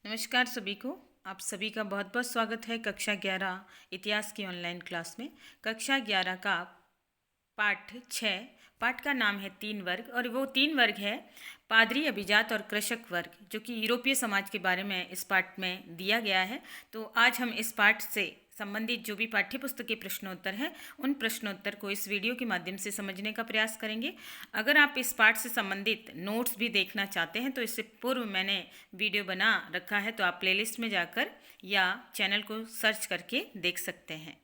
नमस्कार सभी को। आप सभी का बहुत बहुत स्वागत है कक्षा 11 इतिहास की ऑनलाइन क्लास में। कक्षा 11 का पाठ 6, पाठ का नाम है 3 वर्ग और वो 3 वर्ग है पादरी, अभिजात और कृषक वर्ग, जो कि यूरोपीय समाज के बारे में इस पाठ में दिया गया है। तो आज हम इस पाठ से संबंधित जो भी पाठ्य पुस्तक के प्रश्नोत्तर हैं उन प्रश्नोत्तर को इस वीडियो के माध्यम से समझने का प्रयास करेंगे। अगर आप इस पाठ से संबंधित नोट्स भी देखना चाहते हैं तो इससे पूर्व मैंने वीडियो बना रखा है, तो आप प्लेलिस्ट में जाकर या चैनल को सर्च करके देख सकते हैं।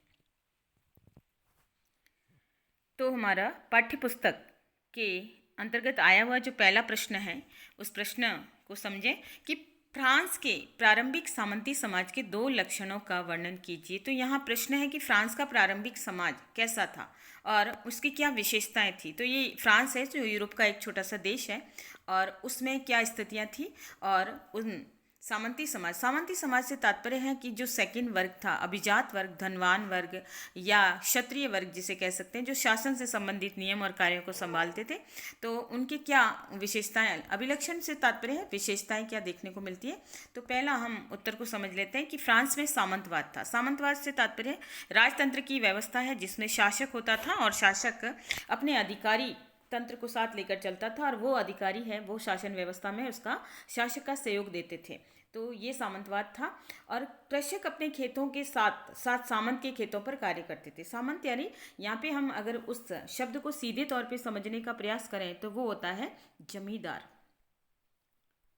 तो हमारा पाठ्य पुस्तक के अंतर्गत आया हुआ जो पहला प्रश्न है उस प्रश्न को समझें कि फ्रांस के प्रारंभिक सामंती समाज के 2 लक्षणों का वर्णन कीजिए। तो यहाँ प्रश्न है कि फ्रांस का प्रारंभिक समाज कैसा था और उसकी क्या विशेषताएं थी। तो ये फ्रांस है जो यूरोप का एक छोटा सा देश है और उसमें क्या स्थितियाँ थी और उन सामंती समाज से तात्पर्य है कि जो सेकंड वर्ग था, अभिजात वर्ग, धनवान वर्ग या क्षत्रिय वर्ग जिसे कह सकते हैं, जो शासन से संबंधित नियम और कार्यों को संभालते थे। तो उनकी क्या विशेषताएं, अभिलक्षण से तात्पर्य है विशेषताएं क्या देखने को मिलती है। तो पहला हम उत्तर को समझ लेते हैं कि फ्रांस में सामंतवाद था। सामंतवाद से तात्पर्य है राजतंत्र की व्यवस्था है जिसमें शासक होता था और शासक अपने अधिकारी तंत्र को साथ लेकर चलता था और वो अधिकारी है वो शासन व्यवस्था में उसका शासक का सहयोग देते थे। तो ये सामंतवाद था। और कृषक अपने खेतों के साथ साथ सामंत के खेतों पर कार्य करते थे। सामंत यानी यहाँ पे हम अगर उस शब्द को सीधे तौर पे समझने का प्रयास करें तो वो होता है जमींदार।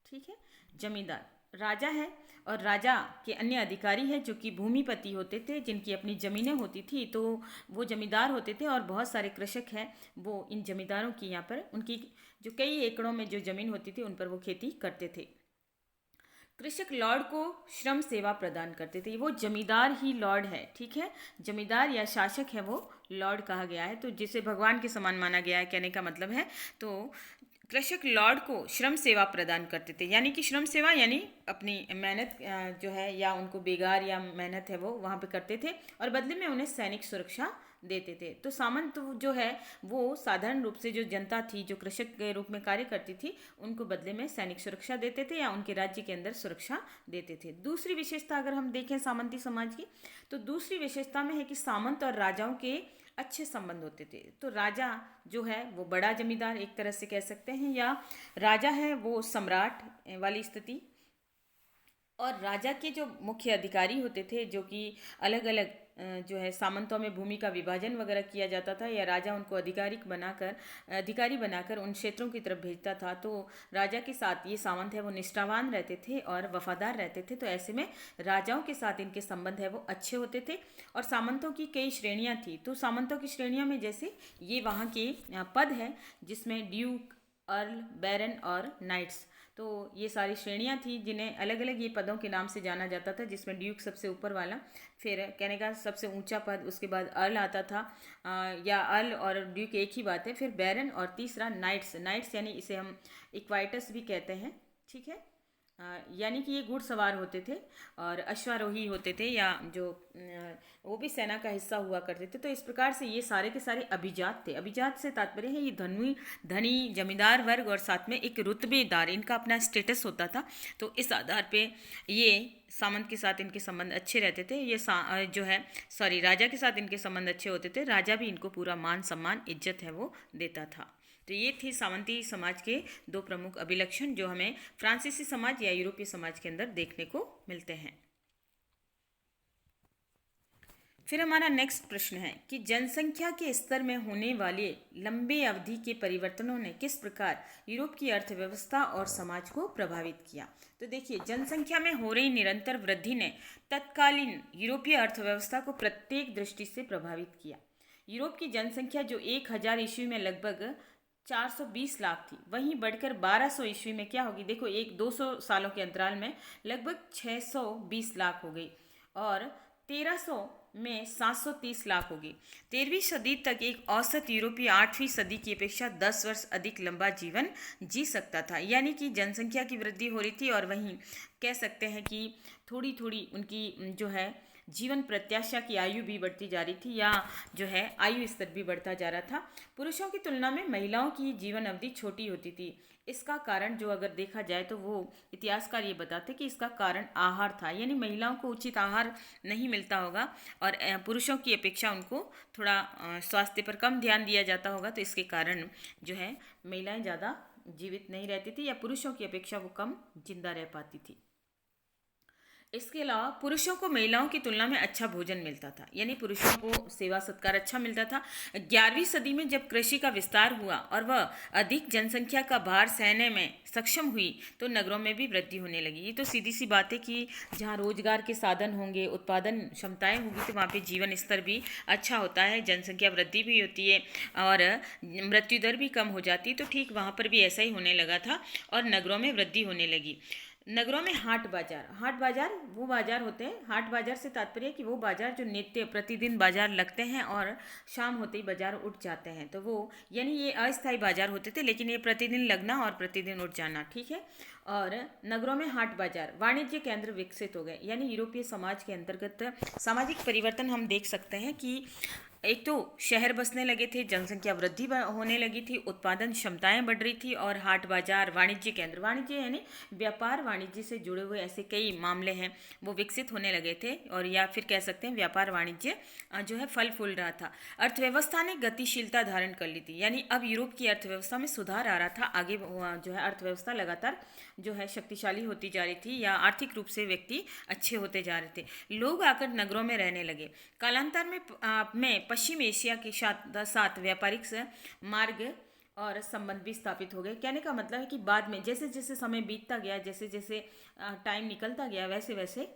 ठीक है, जमींदार राजा है और राजा के अन्य अधिकारी हैं जो कि भूमिपति होते थे, जिनकी अपनी ज़मीनें होती थी। तो वो जमींदार होते थे और बहुत सारे कृषक हैं वो इन जमींदारों की यहाँ पर उनकी जो कई एकड़ों में जो ज़मीन होती थी उन पर वो खेती करते थे। कृषक लॉर्ड को श्रम सेवा प्रदान करते थे। वो जमींदार ही लॉर्ड है। ठीक है, जमींदार या शासक है वो लॉर्ड कहा गया है, तो जिसे भगवान के समान माना गया है, कहने का मतलब है। तो कृषक लॉर्ड को श्रम सेवा प्रदान करते थे, यानी कि श्रम सेवा यानी अपनी मेहनत जो है या उनको बेगार या मेहनत है वो वहाँ पे करते थे और बदले में उन्हें सैनिक सुरक्षा देते थे। तो सामंत जो है वो साधारण रूप से जो जनता थी जो कृषक के रूप में कार्य करती थी उनको बदले में सैनिक सुरक्षा देते थे या उनके राज्य के अंदर सुरक्षा देते थे। दूसरी विशेषता अगर हम देखें सामंती समाज की, तो दूसरी विशेषता में है कि सामंत और राजाओं के अच्छे संबंध होते थे। तो राजा जो है वो बड़ा जमींदार एक तरह से कह सकते हैं, या राजा है वो सम्राट वाली स्थिति, और राजा के जो मुख्य अधिकारी होते थे जो कि अलग अलग जो है सामंतों में भूमि का विभाजन वगैरह किया जाता था या राजा उनको अधिकारी बनाकर उन क्षेत्रों की तरफ भेजता था। तो राजा के साथ ये सामंत है वो निष्ठावान रहते थे और वफादार रहते थे। तो ऐसे में राजाओं के साथ इनके संबंध है वो अच्छे होते थे। और सामंतों की कई श्रेणियाँ थी। तो सामंतों की श्रेणियों में जैसे ये वहाँ के पद है जिसमें ड्यूक, अर्ल, बैरन और नाइट्स, तो ये सारी श्रेणियाँ थी जिन्हें अलग अलग ये पदों के नाम से जाना जाता था, जिसमें ड्यूक सबसे ऊपर वाला, फिर कहने का सबसे ऊंचा पद, उसके बाद अर्ल आता था या अर्ल और ड्यूक एक ही बात है, फिर बैरन और तीसरा नाइट्स। नाइट्स यानी इसे हम इक्वाइटस भी कहते हैं। ठीक है, यानी कि ये घुड़सवार होते थे और अश्वारोही होते थे या जो वो भी सेना का हिस्सा हुआ करते थे। तो इस प्रकार से ये सारे के सारे अभिजात थे। अभिजात से तात्पर्य है ये धनी जमींदार वर्ग और साथ में एक रुतबेदार, इनका अपना स्टेटस होता था। तो इस आधार पे ये सामंत के साथ इनके संबंध अच्छे रहते थे। ये जो है राजा के साथ इनके संबंध अच्छे होते थे। राजा भी इनको पूरा मान सम्मान इज्जत है वो देता था। तो ये थी सामंती समाज के 2 प्रमुख अभिलक्षण जो हमें फ्रांसीसी समाज या यूरोपीय समाज के अंदर देखने को मिलते हैं। फिर हमारा नेक्स्ट प्रश्न है कि जनसंख्या के स्तर में होने वाले लंबे अवधि के परिवर्तनों ने किस प्रकार यूरोप की अर्थव्यवस्था और समाज को प्रभावित किया। तो देखिए, जनसंख्या में हो रही निरंतर वृद्धि ने तत्कालीन यूरोपीय अर्थव्यवस्था को प्रत्येक दृष्टि से प्रभावित किया। यूरोप की जनसंख्या जो 1000 ईस्वी में लगभग 420 लाख थी, वहीं बढ़कर 1200 ईस्वी में क्या होगी, देखो एक 200 सालों के अंतराल में लगभग 620 लाख हो गई और 1300 में 730 लाख हो गई। 13वीं सदी तक एक औसत यूरोपीय 8वीं सदी की अपेक्षा 10 वर्ष अधिक लंबा जीवन जी सकता था। यानी कि जनसंख्या की वृद्धि हो रही थी और वहीं कह सकते हैं कि थोड़ी थोड़ी उनकी जो है जीवन प्रत्याशा की आयु भी बढ़ती जा रही थी, या जो है आयु स्तर भी बढ़ता जा रहा था। पुरुषों की तुलना में महिलाओं की जीवन अवधि छोटी होती थी। इसका कारण जो अगर देखा जाए तो वो इतिहासकार ये बताते कि इसका कारण आहार था, यानी महिलाओं को उचित आहार नहीं मिलता होगा और पुरुषों की अपेक्षा उनको थोड़ा स्वास्थ्य पर कम ध्यान दिया जाता होगा, तो इसके कारण जो है महिलाएं ज़्यादा जीवित नहीं रहती थी या पुरुषों की अपेक्षा वो कम जिंदा रह पाती थी। इसके अलावा पुरुषों को महिलाओं की तुलना में अच्छा भोजन मिलता था, यानी पुरुषों को सेवा सत्कार अच्छा मिलता था। 11वीं सदी में जब कृषि का विस्तार हुआ और वह अधिक जनसंख्या का भार सहने में सक्षम हुई तो नगरों में भी वृद्धि होने लगी। ये तो सीधी सी बात है कि जहाँ रोजगार के साधन होंगे, उत्पादन क्षमताएं होगी, तो वहाँ पे जीवन स्तर भी अच्छा होता है, जनसंख्या वृद्धि भी होती है और मृत्यु दर भी कम हो जाती है। तो ठीक वहाँ पर भी ऐसा ही होने लगा था और नगरों में वृद्धि होने लगी। नगरों में हाट बाजार वो बाजार होते हैं। हाट बाजार से तात्पर्य कि वो बाजार जो नित्य प्रतिदिन बाजार लगते हैं और शाम होते ही बाजार उठ जाते हैं, तो वो यानी ये अस्थायी बाजार होते थे, लेकिन ये प्रतिदिन लगना और प्रतिदिन उठ जाना, ठीक है। और नगरों में हाट बाजार वाणिज्य केंद्र विकसित हो गए, यानी यूरोपीय समाज के अंतर्गत सामाजिक परिवर्तन हम देख सकते हैं कि एक तो शहर बसने लगे थे, जनसंख्या वृद्धि होने लगी थी, उत्पादन क्षमताएं बढ़ रही थी और हाट बाजार वाणिज्य केंद्र, वाणिज्य यानी व्यापार वाणिज्य से जुड़े हुए ऐसे कई मामले हैं वो विकसित होने लगे थे, और या फिर कह सकते हैं व्यापार वाणिज्य जो है फल फूल रहा था। अर्थव्यवस्था ने गतिशीलता धारण कर ली थी, यानी अब यूरोप की अर्थव्यवस्था में सुधार आ रहा था। आगे जो है अर्थव्यवस्था लगातार जो है शक्तिशाली होती जा रही थी या आर्थिक रूप से व्यक्ति अच्छे होते जा रहे थे। लोग आकर नगरों में रहने लगे। कालांतर में पश्चिम एशिया के साथ व्यापारिक मार्ग और संबंध भी स्थापित हो गए। कहने का मतलब है कि बाद में जैसे जैसे समय बीतता गया, जैसे जैसे टाइम निकलता गया, वैसे वैसे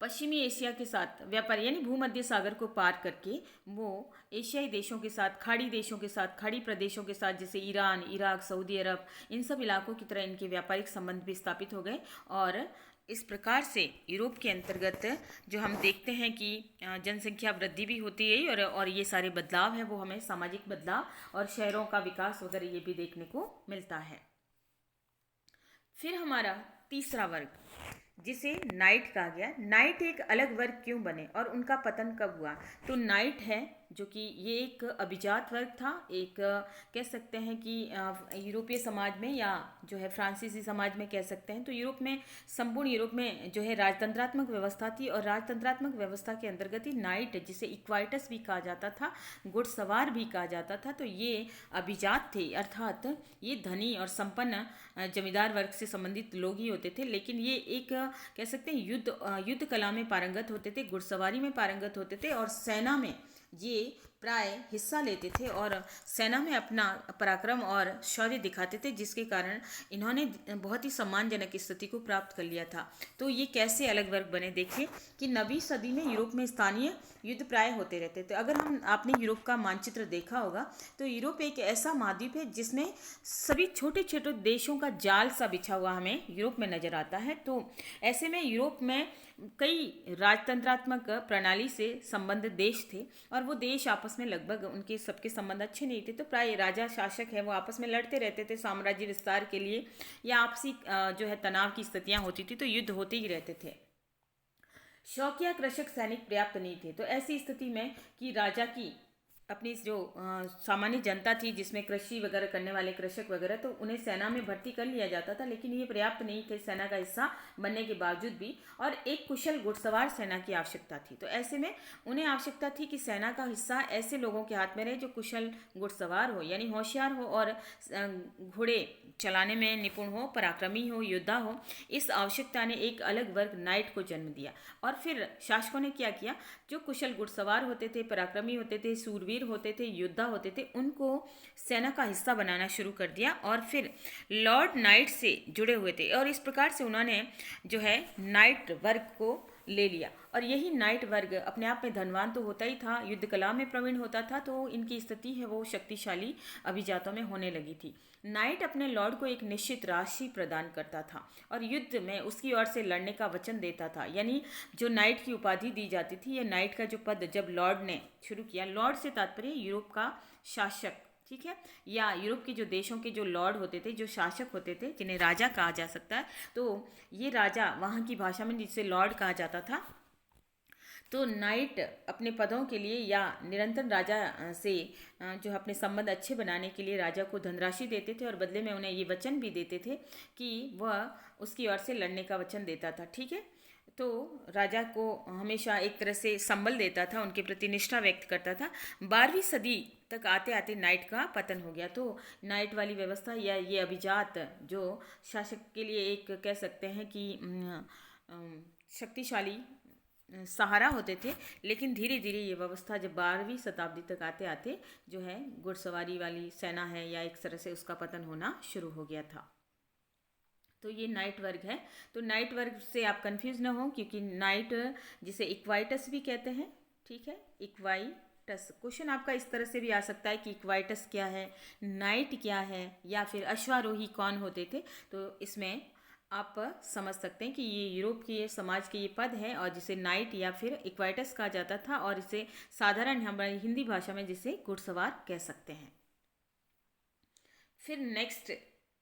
पश्चिमी एशिया के साथ व्यापार यानी भूमध्य सागर को पार करके वो एशियाई देशों के साथ, खाड़ी देशों के साथ, खाड़ी प्रदेशों के साथ जैसे ईरान, इराक, सऊदी अरब, इन सब इलाकों की तरह इनके व्यापारिक संबंध भी स्थापित हो गए। और इस प्रकार से यूरोप के अंतर्गत जो हम देखते हैं कि जनसंख्या वृद्धि भी होती है और ये सारे बदलाव हैं वो हमें सामाजिक बदलाव और शहरों का विकास वगैरह ये भी देखने को मिलता है। फिर हमारा तीसरा वर्ग जिसे नाइट कहा गया। नाइट एक अलग वर्ग क्यों बने और उनका पतन कब हुआ? तो नाइट है जो कि ये एक अभिजात वर्ग था, एक कह सकते हैं कि यूरोपीय समाज में या जो है फ्रांसीसी समाज में कह सकते हैं। तो यूरोप में, संपूर्ण यूरोप में जो है राजतंत्रात्मक व्यवस्था थी और राजतंत्रात्मक व्यवस्था के अंतर्गत ही नाइट, जिसे इक्वाइटस भी कहा जाता था, घुड़सवार भी कहा जाता था, तो ये अभिजात थे, अर्थात ये धनी और संपन्न जमींदार वर्ग से संबंधित लोग ही होते थे। लेकिन ये एक कह सकते हैं युद्ध कला में पारंगत होते थे, घुड़सवारी में पारंगत होते थे और सेना में ये प्राय हिस्सा लेते थे और सेना में अपना पराक्रम और शौर्य दिखाते थे, जिसके कारण इन्होंने बहुत ही सम्मानजनक स्थिति को प्राप्त कर लिया था। तो ये कैसे अलग वर्ग बने? देखिए कि 9वीं सदी में यूरोप में स्थानीय युद्ध प्राय होते रहते थे। अगर आपने यूरोप का मानचित्र देखा होगा तो यूरोप एक ऐसा महाद्वीप है जिसमें सभी छोटे छोटे देशों का जाल सा बिछा हुआ हमें यूरोप में नजर आता है। तो ऐसे में यूरोप में कई राजतंत्रात्मक प्रणाली से संबंधित देश थे और वो देश आपस में लगभग उनके सबके संबंध अच्छे नहीं थे, तो प्राय राजा शासक है वो आपस में लड़ते रहते थे साम्राज्य विस्तार के लिए, या आपसी जो है तनाव की स्थितियां होती थी, तो युद्ध होते ही रहते थे। शौकिया कृषक सैनिक पर्याप्त नहीं थे, तो ऐसी स्थिति में कि राजा की अपनी जो सामान्य जनता थी जिसमें कृषि वगैरह करने वाले कृषक वगैरह, तो उन्हें सेना में भर्ती कर लिया जाता था, लेकिन ये पर्याप्त नहीं थे सेना का हिस्सा बनने के बावजूद भी, और एक कुशल घुड़सवार सेना की आवश्यकता थी। तो ऐसे में उन्हें आवश्यकता थी कि सेना का हिस्सा ऐसे लोगों के हाथ में रहे जो कुशल घुड़सवार हो, यानी होशियार हो और घोड़े चलाने में निपुण हो, पराक्रमी हो, योद्धा हो। इस आवश्यकता ने एक अलग वर्ग नाइट को जन्म दिया। और फिर शासकों ने क्या किया? जो कुशल घुड़सवार होते थे, पराक्रमी होते थे, सूरवीर होते थे, योद्धा होते थे, उनको सेना का हिस्सा बनाना शुरू कर दिया और फिर लॉर्ड नाइट से जुड़े हुए थे, और इस प्रकार से उन्होंने जो है नाइट वर्ग को ले लिया। और यही नाइट वर्ग अपने आप में धनवान तो होता ही था, युद्ध कला में प्रवीण होता था, तो इनकी स्थिति है वो शक्तिशाली अभिजातों में होने लगी थी। नाइट अपने लॉर्ड को एक निश्चित राशि प्रदान करता था और युद्ध में उसकी ओर से लड़ने का वचन देता था, यानी जो नाइट की उपाधि दी जाती थी, ये नाइट का जो पद जब लॉर्ड ने शुरू किया, लॉर्ड से तात्पर्य यूरोप का शासक, ठीक है, या यूरोप के जो देशों के जो लॉर्ड होते थे, जो शासक होते थे, जिन्हें राजा कहा जा सकता है, तो ये राजा वहाँ की भाषा में जिसे लॉर्ड कहा जाता था, तो नाइट अपने पदों के लिए या निरंतर राजा से जो है अपने संबंध अच्छे बनाने के लिए राजा को धनराशि देते थे और बदले में उन्हें ये वचन भी देते थे कि वह उसकी ओर से लड़ने का वचन देता था। ठीक है, तो राजा को हमेशा एक तरह से संबल देता था, उनके प्रति निष्ठा व्यक्त करता था। 12वीं सदी तक आते आते नाइट का पतन हो गया। तो नाइट वाली व्यवस्था या ये अभिजात जो शासक के लिए एक कह सकते हैं कि शक्तिशाली सहारा होते थे, लेकिन धीरे धीरे ये व्यवस्था जब 12वीं शताब्दी तक आते आते जो है घुड़सवारी वाली सेना है या एक तरह से उसका पतन होना शुरू हो गया था। तो ये नाइट वर्ग है। तो नाइट वर्ग से आप कंफ्यूज ना हो, क्योंकि नाइट जिसे इक्वाइटस भी कहते हैं। ठीक है, इक्वाइटस क्वेश्चन आपका इस तरह से भी आ सकता है कि इक्वाइटस क्या है, नाइट क्या है, या फिर अश्वारोही कौन होते थे। तो इसमें आप समझ सकते हैं कि ये यूरोप के समाज के ये पद है और जिसे नाइट या फिर इक्वाइटस कहा जाता था, और इसे साधारण हमारी हिंदी भाषा में जिसे घुड़सवार कह सकते हैं। फिर नेक्स्ट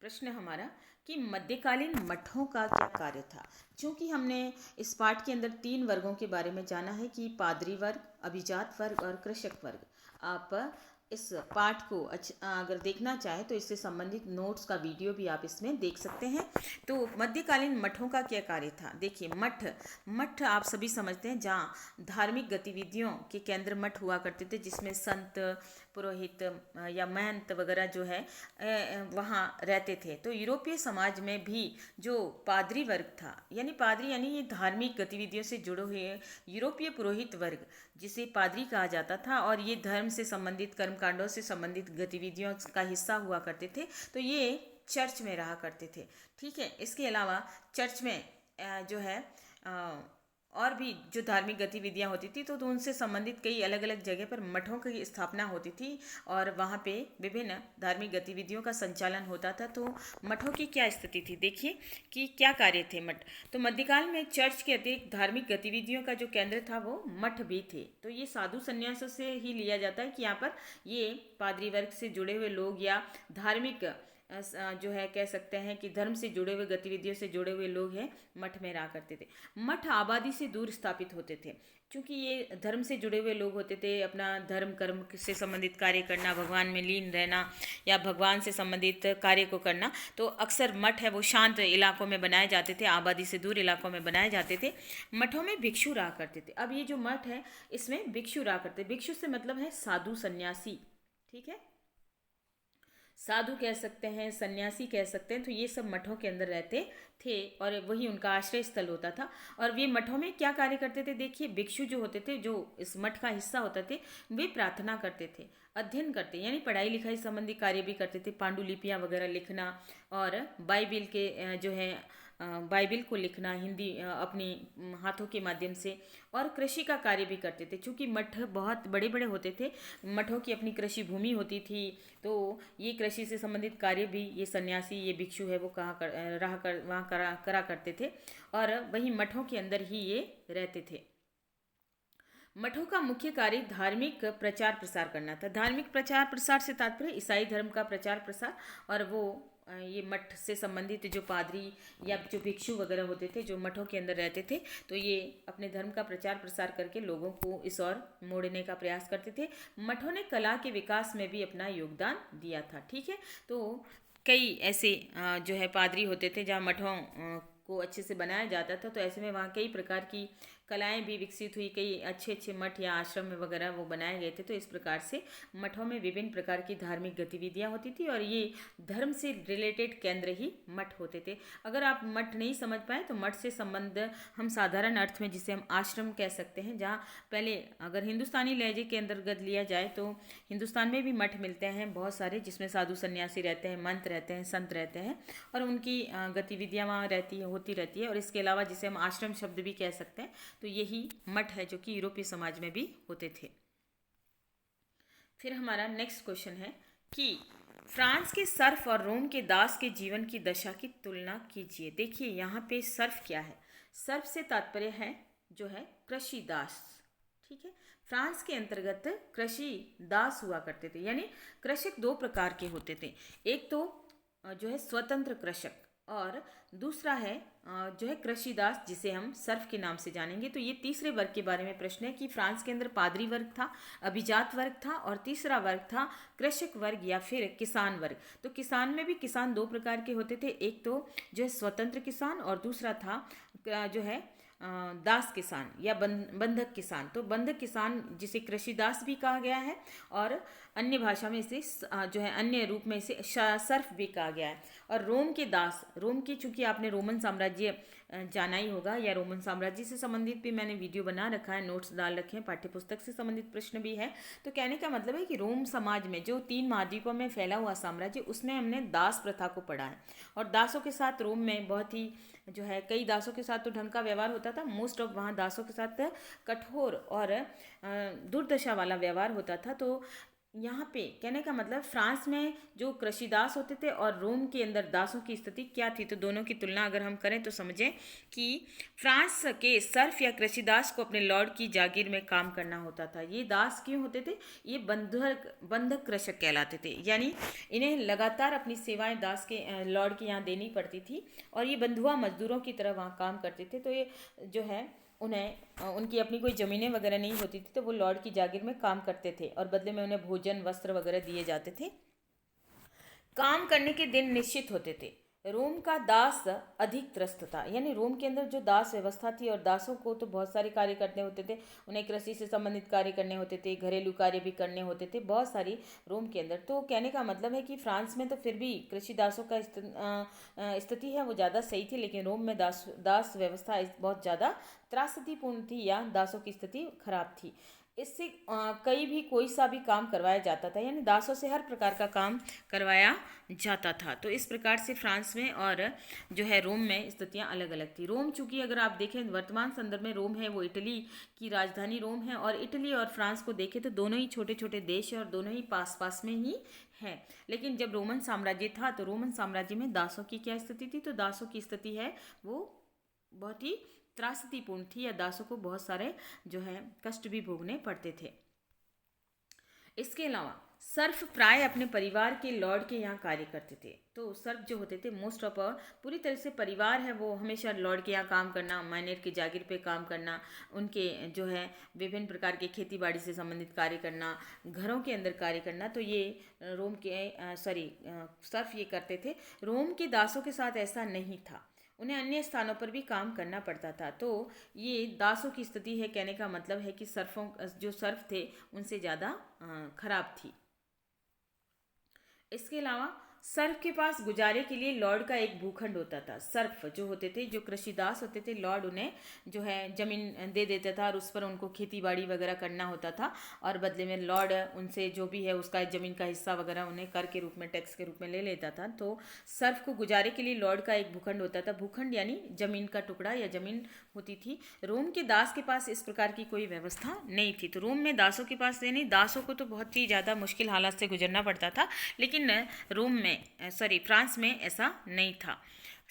प्रश्न हमारा कि मध्यकालीन मठों का क्या कार्य था। चूँकि हमने इस पाठ के अंदर 3 वर्गों के बारे में जाना है कि पादरी वर्ग, अभिजात वर्ग और कृषक वर्ग। आप इस पाठ को अगर देखना चाहें तो इससे संबंधित नोट्स का वीडियो भी आप इसमें देख सकते हैं। तो मध्यकालीन मठों का क्या कार्य था। देखिए, मठ आप सभी समझते हैं जहाँ धार्मिक गतिविधियों के केंद्र मठ हुआ करते थे, जिसमें संत, पुरोहित या महंत वगैरह जो है वहाँ रहते थे। तो यूरोपीय समाज में भी जो पादरी वर्ग था, यानी पादरी यानी ये धार्मिक गतिविधियों से जुड़े हुए यूरोपीय पुरोहित वर्ग, जिसे पादरी कहा जाता था, और ये धर्म से संबंधित कर्मकांडों से संबंधित गतिविधियों का हिस्सा हुआ करते थे। तो ये चर्च में रहा करते थे। ठीक है, इसके अलावा चर्च में जो है और भी जो धार्मिक गतिविधियां होती थी तो उनसे संबंधित कई अलग अलग जगह पर मठों की स्थापना होती थी और वहाँ पे विभिन्न धार्मिक गतिविधियों का संचालन होता था। तो मठों की क्या स्थिति थी, देखिए कि क्या कार्य थे मठ। तो मध्यकाल में चर्च के अतिरिक्त धार्मिक गतिविधियों का जो केंद्र था वो मठ भी थे। तो ये साधु संन्यासों से ही लिया जाता है कि यहाँ पर ये पादरी वर्ग से जुड़े हुए लोग या धार्मिक जो है कह सकते हैं कि धर्म से जुड़े हुए गतिविधियों से जुड़े हुए लोग हैं मठ में रहा करते थे। मठ आबादी से दूर स्थापित होते थे, क्योंकि ये धर्म से जुड़े हुए लोग होते थे। अपना धर्म कर्म से संबंधित कार्य करना, भगवान में लीन रहना या भगवान से संबंधित कार्य को करना, तो अक्सर मठ है वो शांत इलाकों में बनाए जाते थे, आबादी से दूर इलाकों में बनाए जाते थे। मठों में भिक्षु रहा करते थे। अब ये जो मठ है इसमें भिक्षु रहा करते। भिक्षु से मतलब है साधु सन्यासी। ठीक है, साधु कह सकते हैं, सन्यासी कह सकते हैं। तो ये सब मठों के अंदर रहते थे और वही उनका आश्रय स्थल होता था। और वे मठों में क्या कार्य करते थे, देखिए भिक्षु जो होते थे, जो इस मठ का हिस्सा होते थे, वे प्रार्थना करते थे, अध्ययन करते यानी पढ़ाई लिखाई संबंधी कार्य भी करते थे, पांडुलिपियाँ वगैरह लिखना और बाइबिल के जो है बाइबिल को लिखना हिंदी अपनी हाथों के माध्यम से, और कृषि का कार्य भी करते थे। चूँकि मठ बहुत बड़े बड़े होते थे, मठों की अपनी कृषि भूमि होती थी, तो ये कृषि से संबंधित कार्य भी ये सन्यासी, ये भिक्षु है वो वहाँ करा करते थे, और वही मठों के अंदर ही ये रहते थे। मठों का मुख्य कार्य धार्मिक प्रचार प्रसार करना था। धार्मिक प्रचार प्रसार से तात्पर्य ईसाई धर्म का प्रचार प्रसार, और वो ये मठ से संबंधित जो पादरी या जो भिक्षु वगैरह होते थे जो मठों के अंदर रहते थे, तो ये अपने धर्म का प्रचार प्रसार करके लोगों को इस ओर मोड़ने का प्रयास करते थे। मठों ने कला के विकास में भी अपना योगदान दिया था। ठीक है, तो कई ऐसे जो है पादरी होते थे जहाँ मठों को अच्छे से बनाया जाता था, तो ऐसे में वहाँ कई प्रकार की कलाएं भी विकसित हुई, कई अच्छे अच्छे मठ या आश्रम वगैरह वो बनाए गए थे। तो इस प्रकार से मठों में विभिन्न प्रकार की धार्मिक गतिविधियां होती थी और ये धर्म से रिलेटेड केंद्र ही मठ होते थे। अगर आप मठ नहीं समझ पाए तो मठ से संबंध हम साधारण अर्थ में जिसे हम आश्रम कह सकते हैं, जहाँ पहले अगर हिंदुस्तानी लहजे के अंतर्गत लिया जाए तो हिंदुस्तान में भी मठ मिलते हैं बहुत सारे, जिसमें साधु सन्यासी रहते हैं, मंत्र रहते हैं, संत रहते हैं, और उनकी गतिविधियाँ वहाँ होती रहती है। और इसके अलावा जिसे हम आश्रम शब्द भी कह सकते हैं, तो यही मठ है जो कि यूरोपीय समाज में भी होते थे। फिर हमारा नेक्स्ट क्वेश्चन है कि फ्रांस के सर्फ और रोम के दास के जीवन की दशा की तुलना कीजिए। देखिए यहाँ पे सर्फ क्या है, सर्फ से तात्पर्य है जो है कृषि दास। ठीक है, फ्रांस के अंतर्गत कृषि दास हुआ करते थे, यानी कृषक 2 प्रकार के होते थे। एक तो जो है स्वतंत्र कृषक और दूसरा है जो है कृषिदास, जिसे हम सर्फ के नाम से जानेंगे। तो ये तीसरे वर्ग के बारे में प्रश्न है कि फ्रांस के अंदर पादरी वर्ग था, अभिजात वर्ग था और तीसरा वर्ग था कृषक वर्ग या फिर किसान वर्ग। तो किसान में भी किसान दो प्रकार के होते थे, एक तो जो है स्वतंत्र किसान और दूसरा था जो है दास किसान या बंधक किसान। तो बंधक किसान जिसे कृषिदास भी कहा गया है और अन्य भाषा में इसे जो है अन्य रूप में इसे सर्फ भी कहा गया है। और रोम के दास, रोम की, चूंकि आपने रोमन साम्राज्य जाना ही होगा या रोमन साम्राज्य से संबंधित भी मैंने वीडियो बना रखा है, नोट्स डाल रखे हैं, पाठ्यपुस्तक से संबंधित प्रश्न भी है। तो कहने का मतलब है कि रोम समाज में जो 3 महाद्वीपों में फैला हुआ साम्राज्य, उसमें हमने दास प्रथा को पढ़ा है। और दासों के साथ रोम में बहुत ही जो है, कई दासों के साथ तो ढंग का व्यवहार होता था, मोस्ट ऑफ वहाँ दासों के साथ कठोर और दुर्दशा वाला व्यवहार होता था। तो यहाँ पे कहने का मतलब फ्रांस में जो कृषिदास होते थे और रोम के अंदर दासों की स्थिति क्या थी, तो दोनों की तुलना अगर हम करें तो समझें कि फ्रांस के सर्फ या कृषिदास को अपने लॉर्ड की जागीर में काम करना होता था। ये दास क्यों होते थे? ये बंधक कृषक कहलाते थे, यानी इन्हें लगातार अपनी सेवाएं दास के लॉर्ड के यहाँ देनी पड़ती थी और ये बंधुआ मजदूरों की तरह वहाँ काम करते थे। तो ये जो है उन्हें उनकी अपनी कोई ज़मीनें वगैरह नहीं होती थी, तो वो लॉर्ड की जागीर में काम करते थे और बदले में उन्हें भोजन वस्त्र वगैरह दिए जाते थे। काम करने के दिन निश्चित होते थे। रोम का दास अधिक त्रस्त था, यानी रोम के अंदर जो दास व्यवस्था थी और दासों को तो बहुत सारे कार्य करने होते थे, उन्हें कृषि से संबंधित कार्य करने होते थे, घरेलू कार्य भी करने होते थे, बहुत सारी रोम के अंदर। तो कहने का मतलब है कि फ्रांस में तो फिर भी कृषि दासों का स्थिति है वो ज़्यादा सही थी, लेकिन रोम में दास व्यवस्था बहुत ज़्यादा त्रासदीपूर्ण थी या दासों की स्थिति खराब थी। इससे कोई सा भी काम करवाया जाता था, यानी दासों से हर प्रकार का काम करवाया जाता था। तो इस प्रकार से फ्रांस में और जो है रोम में स्थितियां अलग अलग थी। रोम, चूंकि अगर आप देखें वर्तमान संदर्भ में रोम है वो इटली की राजधानी रोम है, और इटली और फ्रांस को देखें तो दोनों ही छोटे छोटे देश हैं और दोनों ही पास पास में ही है। लेकिन जब रोमन साम्राज्य था तो रोमन साम्राज्य में दासों की क्या स्थिति थी? तो दासों की स्थिति है वो बहुत ही त्रासदीपूर्ण थी, या दासों को बहुत सारे जो है कष्ट भी भोगने पड़ते थे। इसके अलावा सर्फ प्राय अपने परिवार के लॉर्ड के यहाँ कार्य करते थे। तो सर्फ जो होते थे मोस्ट ऑफ पूरी तरह से परिवार है वो हमेशा लॉर्ड के यहाँ काम करना, मायनेर की जागीर पे काम करना, उनके जो है विभिन्न प्रकार के खेती बाड़ी से संबंधित कार्य करना, घरों के अंदर कार्य करना। तो ये रोम के सर्फ ये करते थे। रोम के दासों के साथ ऐसा नहीं था, उन्हें अन्य स्थानों पर भी काम करना पड़ता था। तो ये दासों की स्थिति है, कहने का मतलब है कि जो सर्फ थे उनसे ज़्यादा खराब थी। इसके अलावा सर्फ के पास गुजारे के लिए लॉर्ड का एक भूखंड होता था। सर्फ जो होते थे, जो कृषिदास होते थे, लॉर्ड उन्हें जो है ज़मीन दे देता था और उस पर उनको खेती बाड़ी वगैरह करना होता था, और बदले में लॉर्ड उनसे जो भी है उसका ज़मीन का हिस्सा वगैरह उन्हें कर के रूप में, टैक्स के रूप में ले लेता था। तो सर्फ को गुजारे के लिए लॉर्ड का एक भूखंड होता था। भूखंड यानी ज़मीन का टुकड़ा या ज़मीन होती थी। रोम के दास के पास इस प्रकार की कोई व्यवस्था नहीं थी। तो रोम में दासों के पास यानी दासों को तो बहुत ही ज़्यादा मुश्किल हालात से गुजरना पड़ता था, लेकिन फ्रांस में ऐसा नहीं था।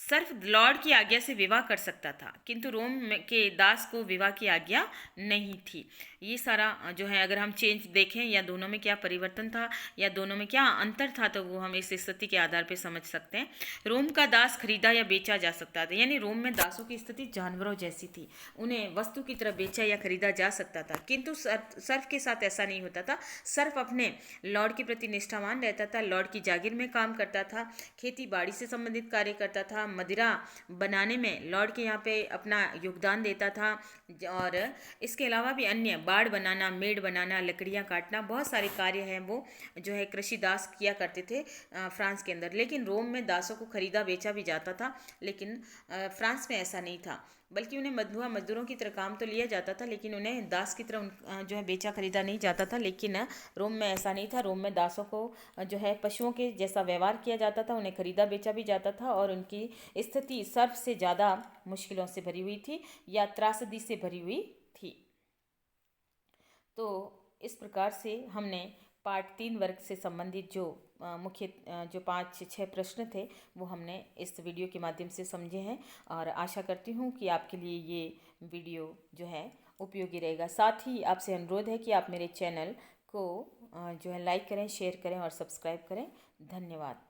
सर्फ लॉर्ड की आज्ञा से विवाह कर सकता था, किंतु रोम के दास को विवाह की आज्ञा नहीं थी। ये सारा जो है अगर हम चेंज देखें या दोनों में क्या परिवर्तन था या दोनों में क्या अंतर था, तो वो हम इस स्थिति के आधार पर समझ सकते हैं। रोम का दास खरीदा या बेचा जा सकता था, यानी रोम में दासों की स्थिति जानवरों जैसी थी, उन्हें वस्तु की तरह बेचा या खरीदा जा सकता था, किंतु सर्फ के साथ ऐसा नहीं होता था। सर्फ अपने लॉर्ड के प्रति निष्ठावान रहता था, लॉर्ड की जागीर में काम करता था, खेती बाड़ी से संबंधित कार्य करता था, मदिरा बनाने में लॉर्ड के यहाँ पे अपना योगदान देता था, और इसके अलावा भी अन्य बाड़ बनाना, मेड़ बनाना, लकड़ियाँ काटना, बहुत सारे कार्य हैं वो जो है कृषिदास किया करते थे फ्रांस के अंदर। लेकिन रोम में दासों को खरीदा बेचा भी जाता था, लेकिन फ्रांस में ऐसा नहीं था, बल्कि उन्हें बंधुआ मजदूरों की तरह काम तो लिया जाता था, लेकिन उन्हें दास की तरह जो है बेचा खरीदा नहीं जाता था। लेकिन रोम में ऐसा नहीं था। रोम में दासों को जो है पशुओं के जैसा व्यवहार किया जाता था, उन्हें खरीदा बेचा भी जाता था, और उनकी स्थिति सर्फ से ज़्यादा मुश्किलों से भरी हुई थी या त्रासदी से भरी हुई थी। तो इस प्रकार से हमने पार्ट 3 वर्ग से संबंधित जो मुख्य जो 5-6 प्रश्न थे वो हमने इस वीडियो के माध्यम से समझे हैं, और आशा करती हूँ कि आपके लिए ये वीडियो जो है उपयोगी रहेगा। साथ ही आपसे अनुरोध है कि आप मेरे चैनल को जो है लाइक करें, शेयर करें और सब्सक्राइब करें। धन्यवाद।